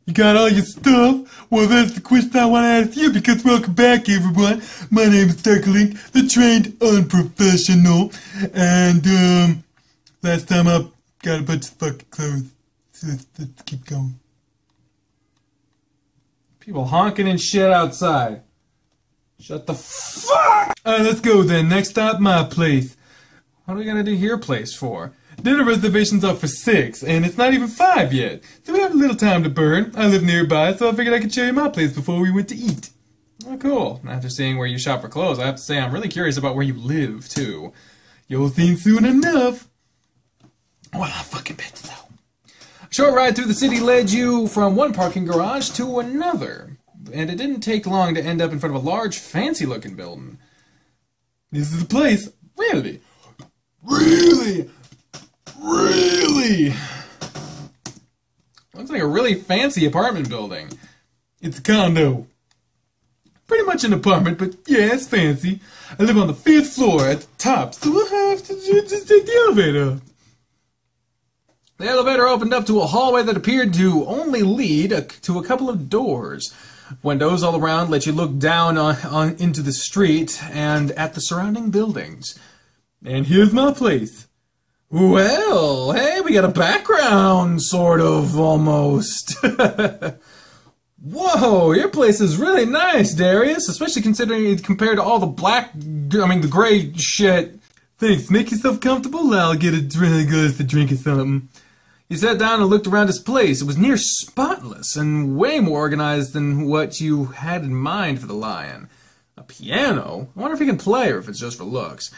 You got all your stuff? Well, that's the question I want to ask you, because welcome back, everyone. My name is Darklink, the trained unprofessional. And, last time I got a bunch of fucking clothes. So let's keep going. People honking and shit outside. Shut the fuck! Alright, let's go then. Next stop, my place. What are we gonna do your place for? Dinner reservations are for 6, and it's not even 5 yet. So we have a little time to burn. I live nearby, so I figured I could show you my place before we went to eat. Oh, cool. After seeing where you shop for clothes, I have to say I'm really curious about where you live, too. You'll see soon enough. Well, I fucking bet so. A short ride through the city led you from one parking garage to another, and it didn't take long to end up in front of a large, fancy-looking building. This is the place. Really? Really? Really? Looks like a really fancy apartment building. It's a condo. Pretty much an apartment, but yeah, it's fancy. I live on the 5th floor at the top, so we'll have to just take the elevator up. The elevator opened up to a hallway that appeared to only lead to a couple of doors. Windows all around let you look down into the street and at the surrounding buildings. And here's my place. Well, hey, we got a background, sort of, almost. Whoa, your place is really nice, Darius, especially considering it compared to all the the gray shit. Thanks, make yourself comfortable, I'll get a really good to drink or something. He sat down and looked around his place. It was near spotless and way more organized than what you had in mind for the lion. A piano? I wonder if he can play or if it's just for looks.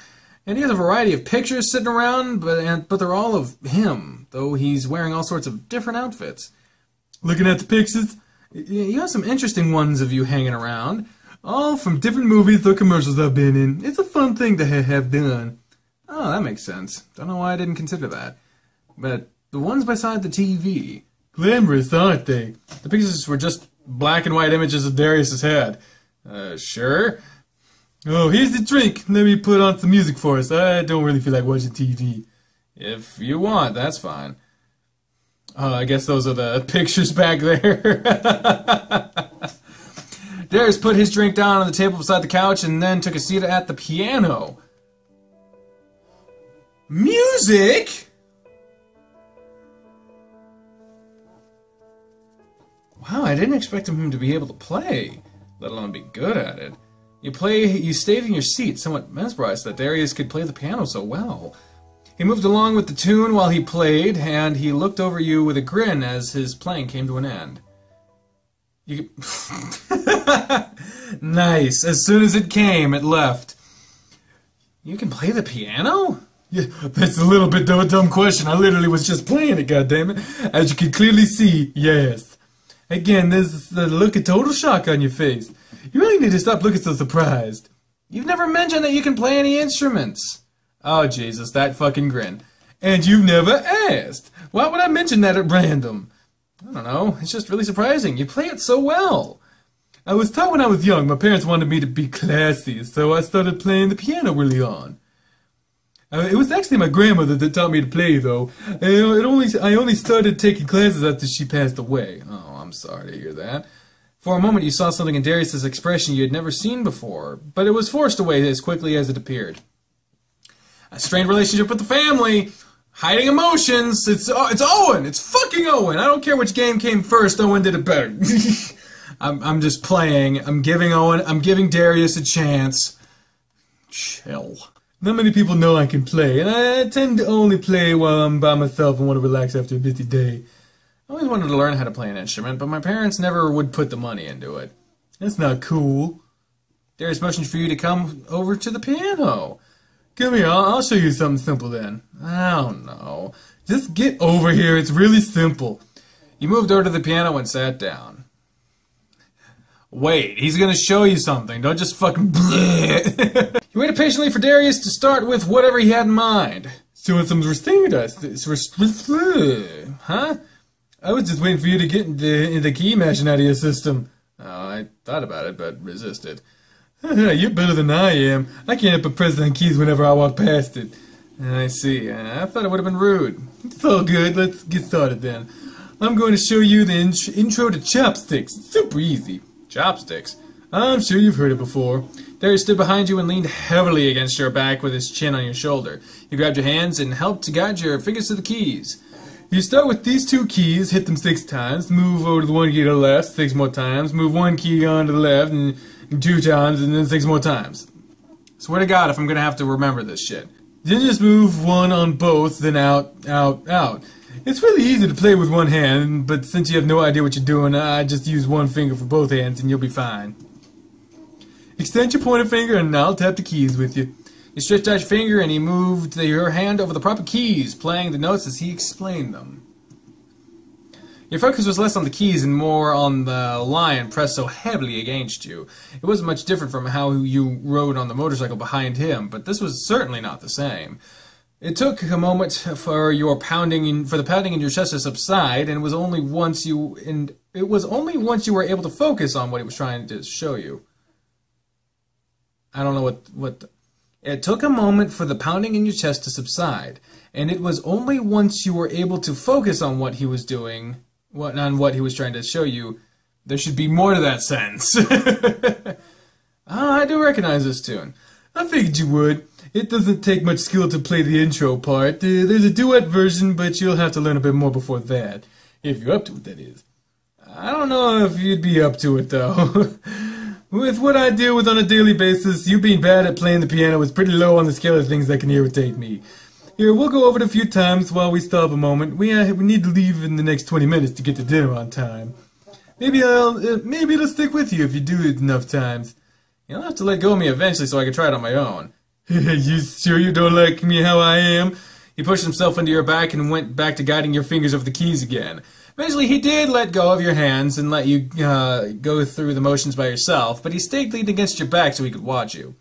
And he has a variety of pictures sitting around, but they're all of him, though he's wearing all sorts of different outfits. Looking at the pictures? You have some interesting ones of you hanging around. All from different movies or commercials I've been in. It's a fun thing to have done. Oh, that makes sense. Don't know why I didn't consider that. But the ones beside the TV... Glamorous, aren't they? The pictures were just black and white images of Darius's head. Sure. Oh, here's the drink. Let me put on some music for us. I don't really feel like watching TV. If you want, that's fine. I guess those are the pictures back there. Darius put his drink down on the table beside the couch and then took a seat at the piano. Music? Wow, I didn't expect him to be able to play, let alone be good at it. You stayed in your seat, somewhat mesmerized that Darius could play the piano so well. He moved along with the tune while he played, and he looked over you with a grin as his playing came to an end. Nice. As soon as it came, it left. You can play the piano? Yeah, that's a little bit of a dumb question. I literally was just playing it, goddammit. As you can clearly see, yes. Again, there's the look of total shock on your face. You really need to stop looking so surprised. You've never mentioned that you can play any instruments. Oh, Jesus, that fucking grin. And you've never asked. Why would I mention that at random? I don't know. It's just really surprising. You play it so well. I was taught when I was young. My parents wanted me to be classy, so I started playing the piano early on. It was actually my grandmother that taught me to play, though. I only started taking classes after she passed away. Oh, I'm sorry to hear that. For a moment you saw something in Darius's expression you had never seen before, but it was forced away as quickly as it appeared. A strained relationship with the family, hiding emotions. It's Owen. It's fucking Owen. I don't care which game came first. Owen did it better. I'm just playing. I'm giving Darius a chance. Chill. Not many people know I can play, and I tend to only play while I'm by myself and want to relax after a busy day. I always wanted to learn how to play an instrument, but my parents never would put the money into it. That's not cool. Darius motioned for you to come over to the piano. Come here, I'll show you something simple then. I don't know. Just get over here, it's really simple. You moved over to the piano and sat down. Wait, he's gonna show you something. Don't just fucking bleh. You waited patiently for Darius to start with whatever he had in mind. Showing some restraint. Huh? I was just waiting for you to get the key mashing out of your system. Oh, I thought about it, but resisted. You're better than I am. I can't help but press on keys whenever I walk past it. I see. I thought it would have been rude. It's all good. Let's get started then. I'm going to show you the intro to chopsticks. It's super easy. Chopsticks? I'm sure you've heard it before. Darius stood behind you and leaned heavily against your back with his chin on your shoulder. He grabbed your hands and helped to guide your fingers to the keys. You start with these 2 keys, hit them 6 times, move over to the 1 key to the left 6 more times, move 1 key on to the left and 2 times, and then 6 more times. Swear to God if I'm gonna have to remember this shit. Then just move 1 on both, then out, out, out. It's really easy to play with 1 hand, but since you have no idea what you're doing, I just use 1 finger for both hands and you'll be fine. Extend your pointer finger and I'll tap the keys with you. He stretched out your finger and he moved your hand over the proper keys, playing the notes as he explained them. Your focus was less on the keys and more on the lion pressed so heavily against you. It wasn't much different from how you rode on the motorcycle behind him, but this was certainly not the same. It took a moment for the pounding in your chest to subside, and it was only once you were able to focus on what he was trying to show you. I don't know what. It took a moment for the pounding in your chest to subside, and it was only once you were able to focus on what he was doing, what he was trying to show you. There should be more to that sentence. I do recognize this tune. I figured you would. It doesn't take much skill to play the intro part. There's a duet version, but you'll have to learn a bit more before that. If you're up to it, that is. I don't know if you'd be up to it, though. With what I deal with on a daily basis, you being bad at playing the piano is pretty low on the scale of things that can irritate me. Here, we'll go over it a few times while we stop a moment. We need to leave in the next 20 minutes to get to dinner on time. Maybe it'll stick with you if you do it enough times. You'll have to let go of me eventually so I can try it on my own. You sure you don't like me how I am? He pushed himself into your back and went back to guiding your fingers over the keys again. Eventually, he did let go of your hands and let you go through the motions by yourself, but he stayed leaning against your back so he could watch you.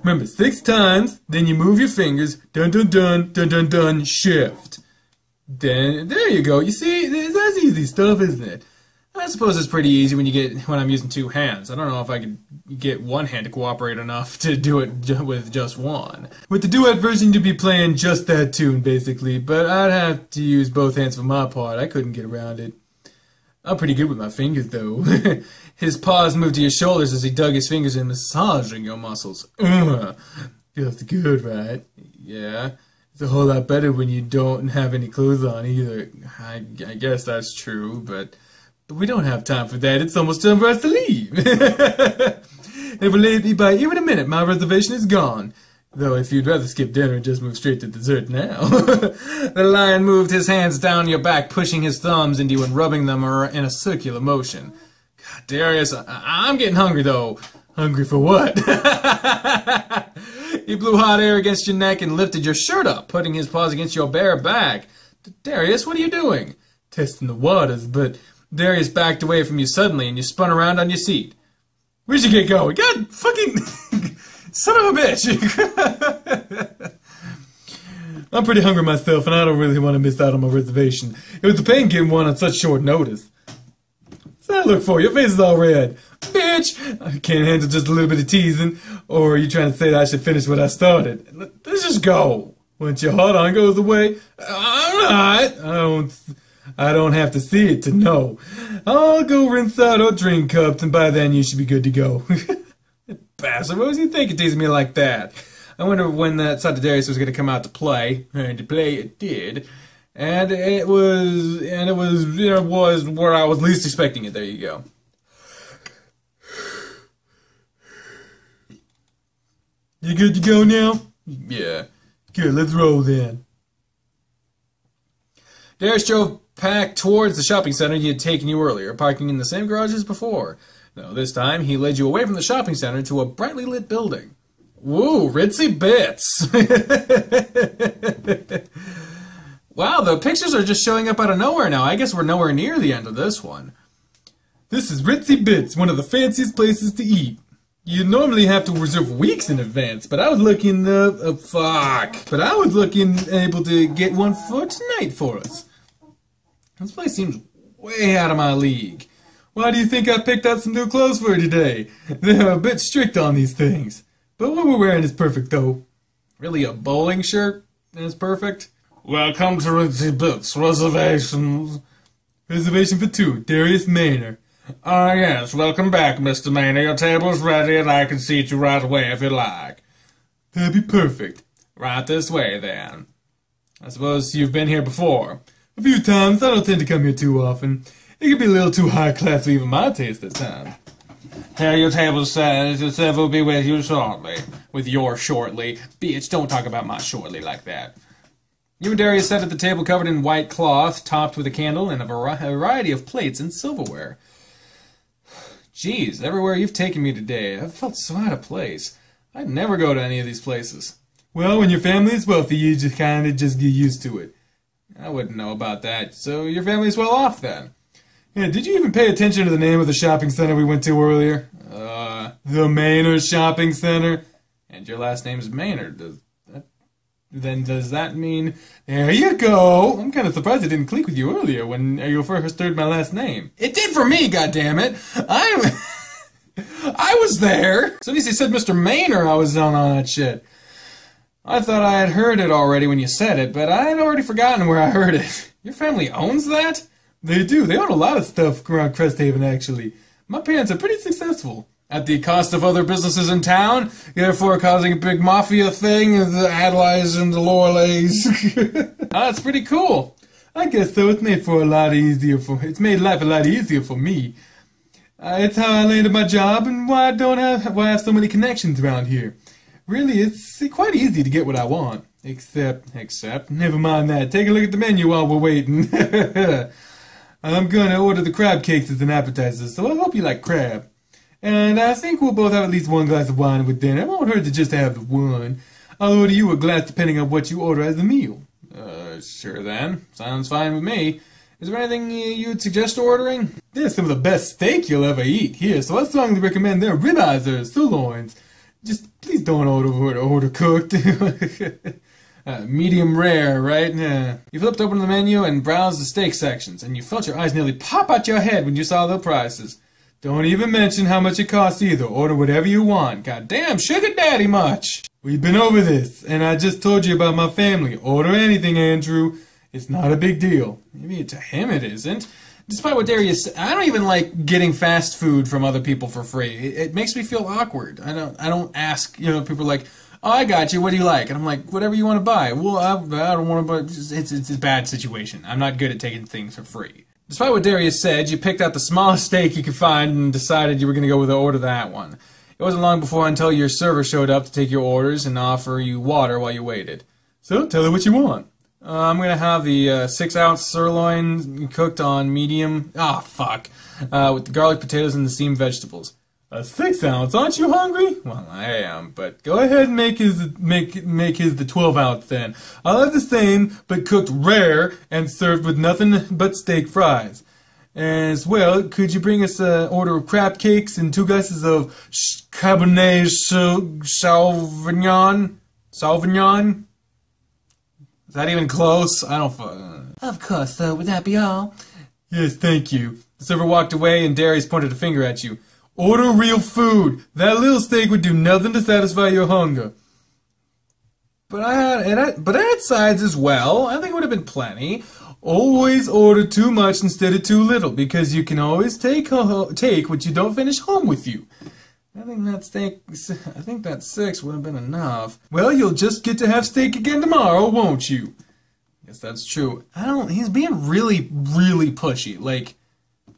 Remember, 6 times, then you move your fingers, dun dun dun, dun dun dun, shift. Then, there you go. You see, that's easy stuff, isn't it? I suppose it's pretty easy when I'm using 2 hands. I don't know if I could get 1 hand to cooperate enough to do it with just 1. With the duet version, you'd be playing just that tune, basically, but I'd have to use both hands for my part. I couldn't get around it. I'm pretty good with my fingers, though. His paws moved to your shoulders as he dug his fingers in, massaging your muscles. Feels good, right? Yeah. It's a whole lot better when you don't have any clothes on, either. I guess that's true, but we don't have time for that. It's almost time for us to leave. If we're late by even a minute, my reservation is gone. Though if you'd rather skip dinner and just move straight to dessert now. The lion moved his hands down your back, pushing his thumbs into you and rubbing them in a circular motion. God, Darius, I'm getting hungry, though. Hungry for what? He blew hot air against your neck and lifted your shirt up, putting his paws against your bare back. Darius, what are you doing? Testing the waters, but Darius backed away from you suddenly, and you spun around on your seat. Where'd you get going? God fucking son of a bitch! I'm pretty hungry myself, and I don't really want to miss out on my reservation. It was a pain getting one on such short notice. What's that look for? Your face is all red. Bitch! I can't handle just a little bit of teasing. Or are you trying to say that I should finish what I started? Let's just go. Once your hot on goes away, I'm not. I don't have to see it to know. I'll go rinse out our drink cups, and by then you should be good to go. Bastard, what was he thinking teasing me like that? I wonder when that side of Darius was going to come out to play. And to play it did. And it was where I was least expecting it. There you go. You good to go now? Yeah. Good, let's roll then. Darius drove back towards the shopping center he had taken you earlier, parking in the same garage as before. No, this time he led you away from the shopping center to a brightly lit building. Woo, ritzy bits! Wow, the pictures are just showing up out of nowhere now. I guess we're nowhere near the end of this one. This is Ritzy Bits, one of the fanciest places to eat. You normally have to reserve weeks in advance, but I was looking, But I was looking able to get one for tonight for us. This place seems way out of my league. Why do you think I picked out some new clothes for today? They're a bit strict on these things. But what we're wearing is perfect, though. Really, a bowling shirt is perfect? Welcome to Ritzy Bits Reservations. Reservation for 2, Darius Manor. Ah, yes, welcome back, Mr. Manor. Your table's ready, and I can seat you right away if you like. That'd be perfect. Right this way, then. I suppose you've been here before. A few times. I don't tend to come here too often. It can be a little too high class for even my taste at times. Here your table says the server will be with you shortly. With your shortly. Bitch, don't talk about my shortly like that. You and Darius sat at the table covered in white cloth, topped with a candle, and a variety of plates and silverware. Geez, everywhere you've taken me today, I've felt so out of place. I'd never go to any of these places. Well, when your family is wealthy, you just kind of just get used to it. I wouldn't know about that. So your family's well off, then? Yeah, did you even pay attention to the name of the shopping center we went to earlier? The Manor Shopping Center. And your last name's Maynard. Does that mean... There you go! I'm kind of surprised it didn't click with you earlier when you first heard my last name. It did for me, goddammit! I was there! As soon as you said Mr. Maynard, I was on that shit. I thought I had heard it already when you said it, but I had already forgotten where I heard it. Your family owns that? They do. They own a lot of stuff around Cresthaven, actually. My parents are pretty successful. At the cost of other businesses in town, therefore causing a big mafia thing of the Adelays and the Lorelays. That's pretty cool. I guess so. It's made life a lot easier for me. It's how I landed my job and why I have so many connections around here. Really, it's quite easy to get what I want. Except, never mind that. Take a look at the menu while we're waiting. I'm gonna order the crab cakes as an appetizer, so I hope you like crab. And I think we'll both have at least one glass of wine with dinner. It won't hurt to just have the one. I'll order you a glass depending on what you order as a meal. Sure then. Sounds fine with me. Is there anything you'd suggest ordering? There's some of the best steak you'll ever eat here, so I strongly recommend their ribeyes or sirloins. Just please don't order cooked. Medium rare, right? You flipped open the menu and browsed the steak sections, and you felt your eyes nearly pop out your head when you saw the prices. Don't even mention how much it costs either. Order whatever you want. Goddamn, sugar daddy much! We've been over this, and I just told you about my family. Order anything, Andrew. It's not a big deal. Maybe to him it isn't. Despite what Darius said, I don't even like getting fast food from other people for free. It makes me feel awkward. I don't ask, people are like, oh, I got you, what do you like? And I'm like, whatever you want to buy. Well, I don't want to buy. It's a bad situation. I'm not good at taking things for free. Despite what Darius said, you picked out the smallest steak you could find and decided you were going to go with the order that one. It wasn't long before until your server showed up to take your orders and offer you water while you waited. So, tell her what you want. I'm going to have the 6-ounce sirloin cooked on medium... with the garlic potatoes and the steamed vegetables. A 6-ounce? Aren't you hungry? Well, I am, but... Go ahead and make his the 12-ounce then. I'll have the same, but cooked rare and served with nothing but steak fries. As well, could you bring us an order of crab cakes and 2 glasses of Cabernet Sauvignon? Sauvignon? Is that even close? I don't... Of course, so would that be all? Yes, thank you. The server walked away and Darius pointed a finger at you. Order real food. That little steak would do nothing to satisfy your hunger. But I had sides as well. I think it would have been plenty. Always order too much instead of too little, because you can always take what you don't finish home with you. I think that 6 would have been enough. Well, you'll just get to have steak again tomorrow, won't you? Yes, that's true. He's being really, really pushy. Like,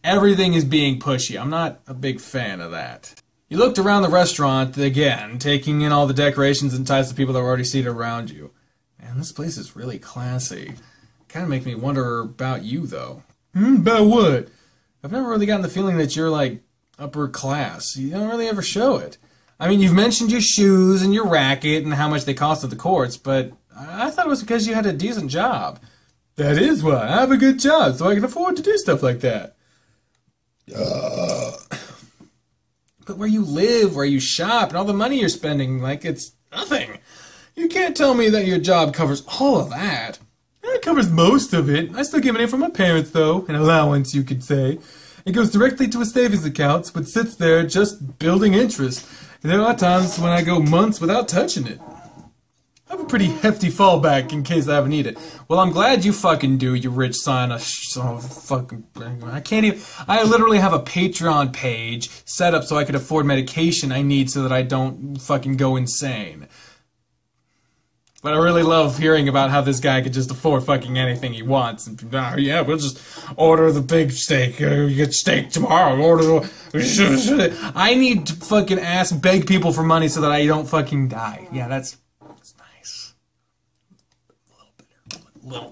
everything is being pushy. I'm not a big fan of that. You looked around the restaurant again, taking in all the decorations and types of people that were already seated around you. Man, this place is really classy. Kind of makes me wonder about you, though. About what? I've never really gotten the feeling that you're, like, upper class. You don't really ever show it. I mean, you've mentioned your shoes and your racket and how much they cost at the courts, but I thought it was because you had a decent job. That is why. I have a good job, so I can afford to do stuff like that. But where you live, where you shop, and all the money you're spending, like, it's nothing. You can't tell me that your job covers all of that. It covers most of it. I still get money from my parents, though. An allowance, you could say. It goes directly to a savings account, but sits there just building interest. And there are times when I go months without touching it. Of pretty hefty fallback in case I ever need it. Well, I'm glad you fucking do, you rich son of fucking... I can't even... I literally have a Patreon page set up so I could afford medication I need so that I don't fucking go insane. But I really love hearing about how this guy could just afford fucking anything he wants. And, yeah, we'll just order the big steak. You get steak tomorrow. I need to fucking beg people for money so that I don't fucking die. Yeah, that's nice. A little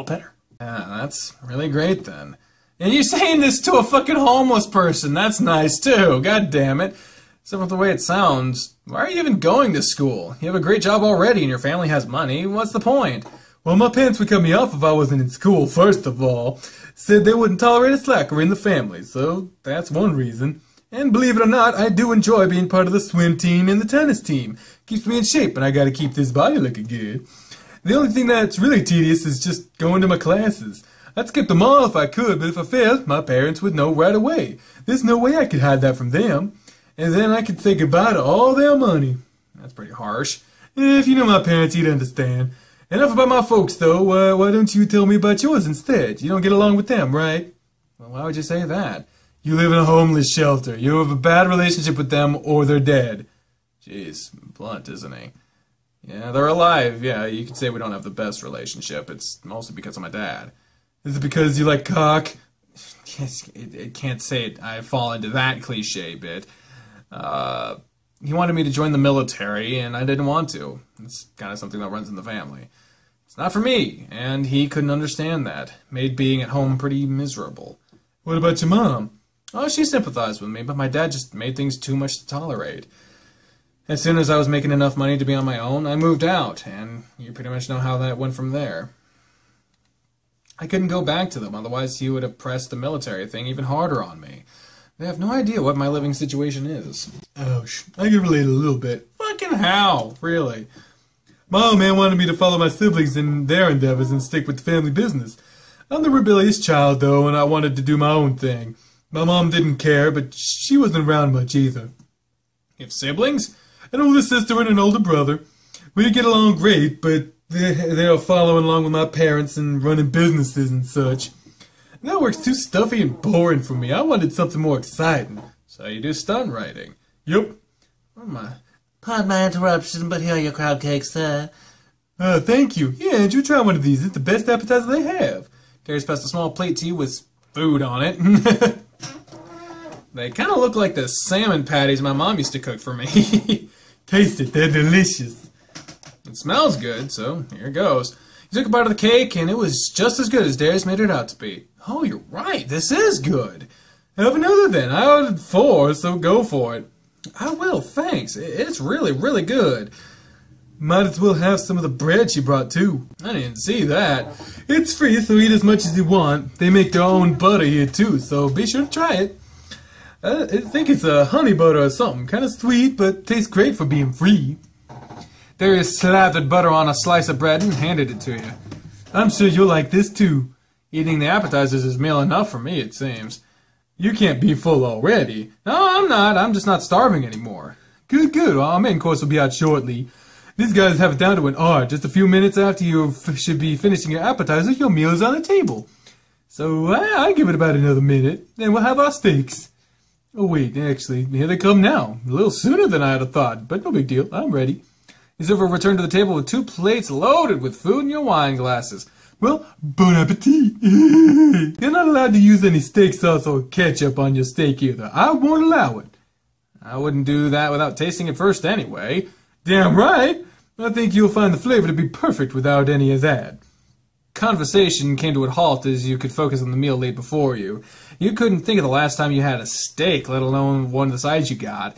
bitter. Yeah, that's really great then. And you're saying this to a fucking homeless person. That's nice too. God damn it. Except for the way it sounds, why are you even going to school? You have a great job already and your family has money. What's the point? Well, my parents would cut me off if I wasn't in school, first of all. Said they wouldn't tolerate a slacker in the family, so that's one reason. And believe it or not, I do enjoy being part of the swim team and the tennis team. Keeps me in shape, and I gotta keep this body looking good. The only thing that's really tedious is just going to my classes. I'd skip them all if I could, but if I failed, my parents would know right away. There's no way I could hide that from them. And then I could say goodbye to all their money. That's pretty harsh. If you know my parents, you'd understand. Enough about my folks, though. Why don't you tell me about yours instead? You don't get along with them, right? Well, why would you say that? You live in a homeless shelter. You have a bad relationship with them, or they're dead. Jeez, blunt, isn't he? Yeah, they're alive. Yeah, you could say we don't have the best relationship. It's mostly because of my dad. Is it because you like cock? It can't say it. I fall into that cliche bit. He wanted me to join the military, and I didn't want to. It's kind of something that runs in the family. It's not for me, and he couldn't understand that. Made being at home pretty miserable. What about your mom? Oh, she sympathized with me, but my dad just made things too much to tolerate. As soon as I was making enough money to be on my own, I moved out, and you pretty much know how that went from there. I couldn't go back to them, otherwise he would have pressed the military thing even harder on me. They have no idea what my living situation is. Ouch. I can relate a little bit. Fucking how? Really? My old man wanted me to follow my siblings in their endeavors and stick with the family business. I'm the rebellious child, though, and I wanted to do my own thing. My mom didn't care, but she wasn't around much either. You have siblings? An older sister and an older brother. We get along great, but they're following along with my parents and running businesses and such. That work's too stuffy and boring for me. I wanted something more exciting. So you do stunt writing? Yep. Pardon my interruption, but here are your crab cakes, sir. Thank you. Yeah, Andrew, try one of these. It's the best appetizer they have. Darius passed a small plate to you with food on it. They kind of look like the salmon patties my mom used to cook for me. Taste it. They're delicious. It smells good, so here goes. He took a bite of the cake, and it was just as good as Darius made it out to be. Oh, you're right. This is good. Have another then. I ordered 4, so go for it. I will, thanks. It's really, really good. Might as well have some of the bread she brought, too. I didn't see that. It's free, so eat as much as you want. They make their own butter here, too, so be sure to try it. I think it's a honey butter or something. Kind of sweet, but tastes great for being free. Darius slathered butter on a slice of bread and handed it to you. I'm sure you'll like this, too. Eating the appetizers is meal enough for me, it seems. You can't be full already. No, I'm not. I'm just not starving anymore. Good, good. Well, our main course will be out shortly. These guys have it down to an art. Just a few minutes after you should be finishing your appetizer, your meal is on the table. So I give it about another minute, then we'll have our steaks. Oh, wait, actually, here they come now. A little sooner than I had thought, but no big deal. I'm ready. The silver returned to the table with 2 plates loaded with food and your wine glasses. Well, bon appetit. You're not allowed to use any steak sauce or ketchup on your steak either. I won't allow it. I wouldn't do that without tasting it first anyway. Damn right. I think you'll find the flavor to be perfect without any of that. Conversation came to a halt as you could focus on the meal laid before you. You couldn't think of the last time you had a steak, let alone one of the size you got.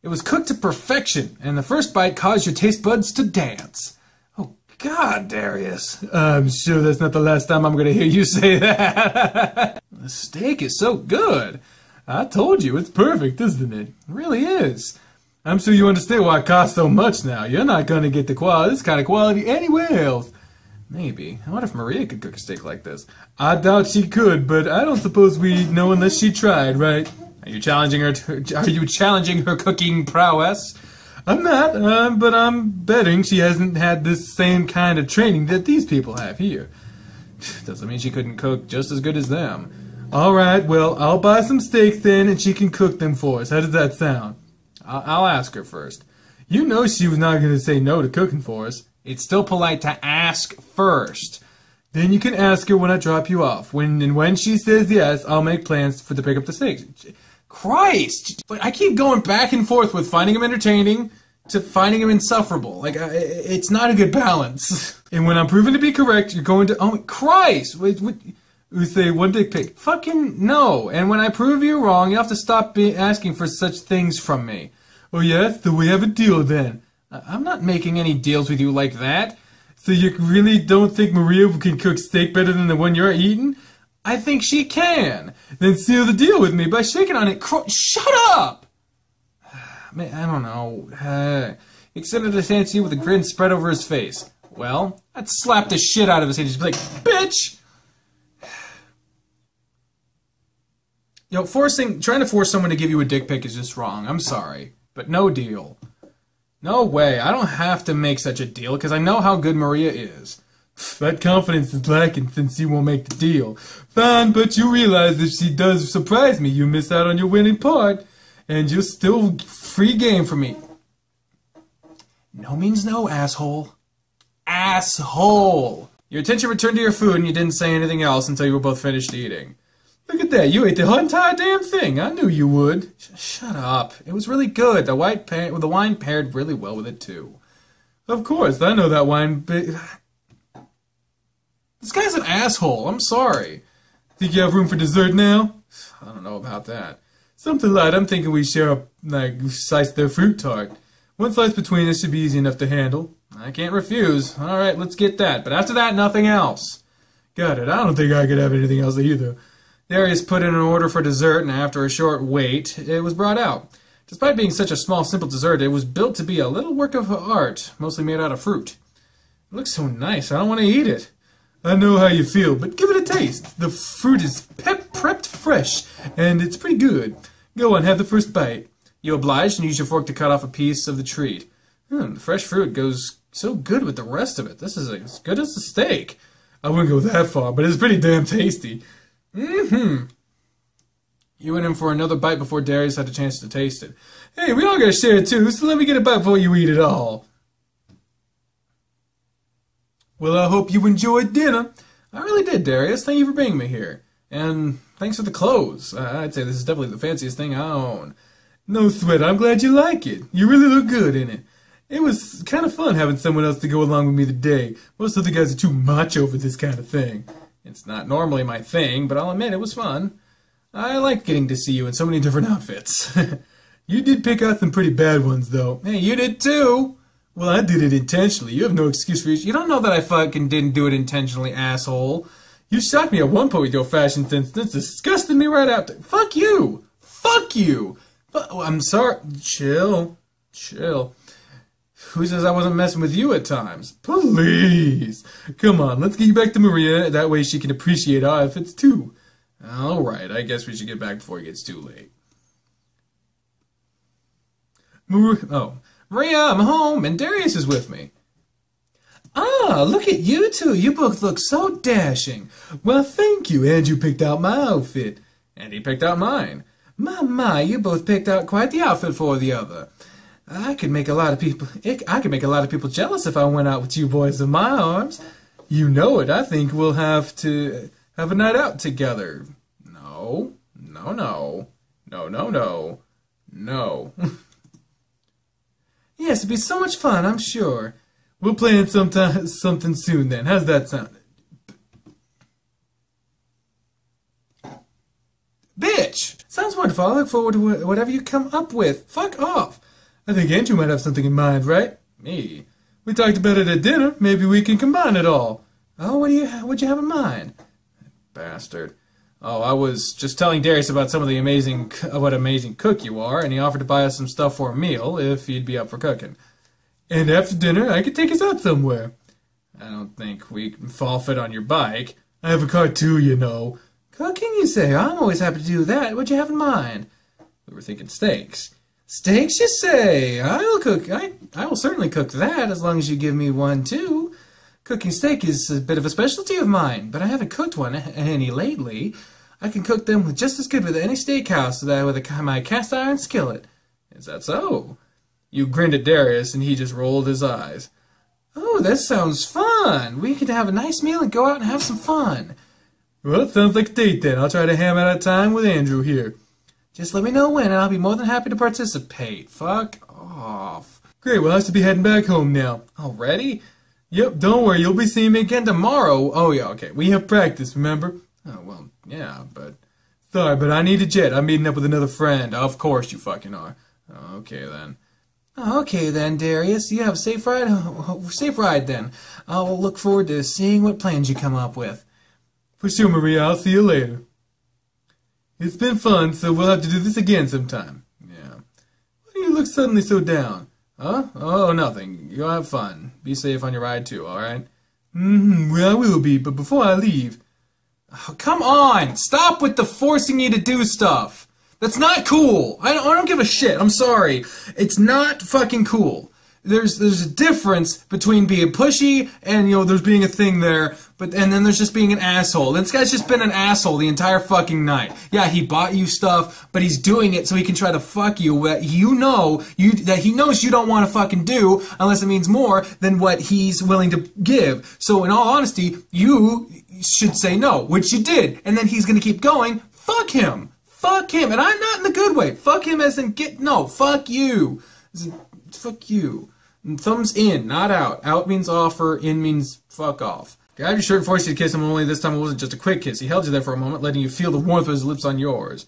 It was cooked to perfection, and the first bite caused your taste buds to dance. Oh, God, Darius. I'm sure that's not the last time I'm going to hear you say that. The steak is so good. I told you, it's perfect, isn't it? It really is. I'm sure you understand why it costs so much now. You're not going to get this kind of quality anywhere else. Maybe. I wonder if Maria could cook a steak like this. I doubt she could, but I don't suppose we'd know unless she tried, right? Are you challenging her cooking prowess? I'm not, but I'm betting she hasn't had this same kind of training that these people have here. Doesn't mean she couldn't cook just as good as them. Alright, well, I'll buy some steaks then, and she can cook them for us. How does that sound? I'll ask her first. You know she was not going to say no to cooking for us. It's still polite to ask first. Then you can ask her when I drop you off. When she says yes, I'll make plans to pick up the steaks. Christ! I keep going back and forth with finding him entertaining to finding him insufferable. It's not a good balance. And when I'm proven to be correct, you're going to... Oh, Christ! We say one dick pic. Fucking no. And when I prove you wrong, you have to stop asking for such things from me. Oh, yes? Then we have a deal then. I'm not making any deals with you like that. So you really don't think Maria can cook steak better than the one you're eating? I think she can. Then seal the deal with me by shaking on it. Shut up! Man, I don't know. He extended his hand to you with a grin spread over his face. Well, I'd slap the shit out of his hand and just be like, bitch! You know, trying to force someone to give you a dick pic is just wrong. I'm sorry. But no deal. No way. I don't have to make such a deal because I know how good Maria is. That confidence is lacking since you won't make the deal. Fine, but you realize if she does surprise me, you miss out on your winning part. And you're still free game for me. No means no, asshole. Asshole! Your attention returned to your food and you didn't say anything else until you were both finished eating. Look at that, you ate the whole entire damn thing. I knew you would. Shut up. It was really good. The wine paired really well with it, too. Of course, I know that wine, but... This guy's an asshole. I'm sorry. Think you have room for dessert now? I don't know about that. Something light. I'm thinking we share a slice of their fruit tart. One slice between us should be easy enough to handle. I can't refuse. All right, let's get that. But after that, nothing else. Got it. I don't think I could have anything else either. Darius put in an order for dessert, and after a short wait, it was brought out. Despite being such a small, simple dessert, it was built to be a little work of art, mostly made out of fruit. It looks so nice, I don't want to eat it. I know how you feel, but give it a taste. The fruit is prepped fresh, and it's pretty good. Go on, have the first bite. You obliged and used your fork to cut off a piece of the treat. The fresh fruit goes so good with the rest of it. This is as good as a steak. I wouldn't go that far, but it's pretty damn tasty. You went in for another bite before Darius had a chance to taste it. Hey, we all gotta share it too, so let me get a bite before you eat it all. Well, I hope you enjoyed dinner. I really did, Darius. Thank you for bringing me here. And thanks for the clothes. I'd say this is definitely the fanciest thing I own. No sweat, I'm glad you like it. You really look good in it. It was kind of fun having someone else to go along with me today. Most of the guys are too macho for this kind of thing. It's not normally my thing, but I'll admit it was fun. I liked getting to see you in so many different outfits. You did pick out some pretty bad ones, though. Hey, you did too. Well, I did it intentionally. You have no excuse for it. You don't know that I fucking didn't do it intentionally, asshole. You shocked me at one point with your fashion sense. That's disgusted me right out. Fuck you. Fuck you. I'm sorry. Chill. Who says I wasn't messing with you at times? Please. Come on, let's get you back to Maria. That way she can appreciate our outfits too. Alright, I guess we should get back before it gets too late. Maria, I'm home, and Darius is with me. Ah, look at you two. You both look so dashing. Well, thank you, and you picked out my outfit. And he picked out mine. My, you both picked out quite the outfit for the other. I could make a lot of people jealous if I went out with you boys in my arms. You know it. I think we'll have to have a night out together. No. Yes, it'd be so much fun, I'm sure. We'll plan something soon then. How's that sound? Bitch! Sounds wonderful. I look forward to whatever you come up with. Fuck off. I think Andrew might have something in mind, right? Me? We talked about it at dinner. Maybe we can combine it all. Oh, what'd you have in mind? Bastard. Oh, I was just telling Darius about what an amazing cook you are, and he offered to buy us some stuff for a meal if he'd be up for cooking. And after dinner, I could take us out somewhere. I don't think we can fall fit on your bike. I have a car too, you know. Cooking, you say? I'm always happy to do that. What'd you have in mind? We were thinking steaks. Steaks, you say? I'll cook. I will certainly cook that, as long as you give me one, too. Cooking steak is a bit of a specialty of mine, but I haven't cooked one any lately. I can cook them just as good with any steakhouse with my cast iron skillet. Is that so? You grinned at Darius, and he just rolled his eyes. Oh, that sounds fun. We could have a nice meal and go out and have some fun. Well, it sounds like a date then. I'll try to ham out a time with Andrew here. Just let me know when, and I'll be more than happy to participate. Fuck off. Great, well, I have to be heading back home now. Already? Yep, don't worry, you'll be seeing me again tomorrow. Oh, yeah, okay, we have practice, remember? Oh, well, yeah, but... Sorry, but I need a jet. I'm meeting up with another friend. Of course you fucking are. Okay, then, Darius. You have a safe ride? Safe ride, then. I'll look forward to seeing what plans you come up with. For sure, Maria. I'll see you later. It's been fun, so we'll have to do this again sometime. Yeah. Why do you look suddenly so down? Huh? Oh, nothing. You'll have fun. Be safe on your ride, too, alright? Well, I will be, but before I leave... Oh, come on! Stop with the forcing you to do stuff! That's not cool! I don't give a shit, I'm sorry. It's not fucking cool. There's a difference between being pushy and, there's being a thing there, and then there's just being an asshole. This guy's just been an asshole the entire fucking night. Yeah, he bought you stuff, but he's doing it so he can try to fuck you that that he knows you don't want to fucking do unless it means more than what he's willing to give. So in all honesty, you should say no, which you did, and then he's gonna keep going. Fuck him! Fuck him! And I'm not in the good way. Fuck him as in fuck you. Fuck you. Thumbs in, not out. Out means offer, in means fuck off. Grabbed your shirt and forced you to kiss him, only this time it wasn't just a quick kiss. He held you there for a moment, letting you feel the warmth of his lips on yours.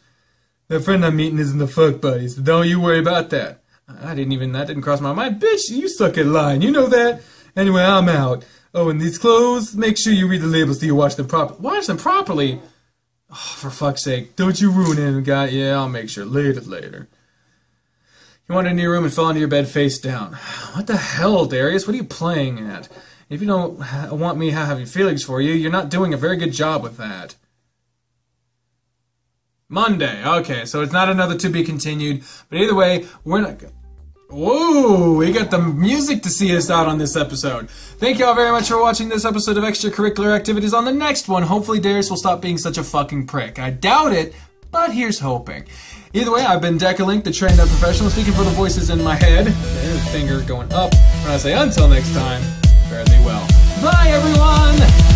That friend I'm meeting isn't the fuck buddy, so don't you worry about that. That didn't cross my mind. Bitch, you suck at lying, you know that? Anyway, I'm out. Oh, and these clothes, make sure you read the labels so you wash them properly. Wash them properly? Oh, for fuck's sake. Don't you ruin it, guy. Yeah, I'll make sure. Later. You wandered into your room and fell into your bed face down. What the hell, Darius? What are you playing at? If you don't want me having feelings for you, you're not doing a very good job with that. Monday. Okay, so it's not another to be continued. But either way, we're not... Whoa, we got the music to see us out on this episode. Thank you all very much for watching this episode of Extracurricular Activities. On the next one, hopefully Darius will stop being such a fucking prick. I doubt it, but here's hoping. Either way, I've been Decalink, the trained up professional, speaking for the voices in my head. There's a finger going up. When I say until next time, fare thee well. Bye, everyone!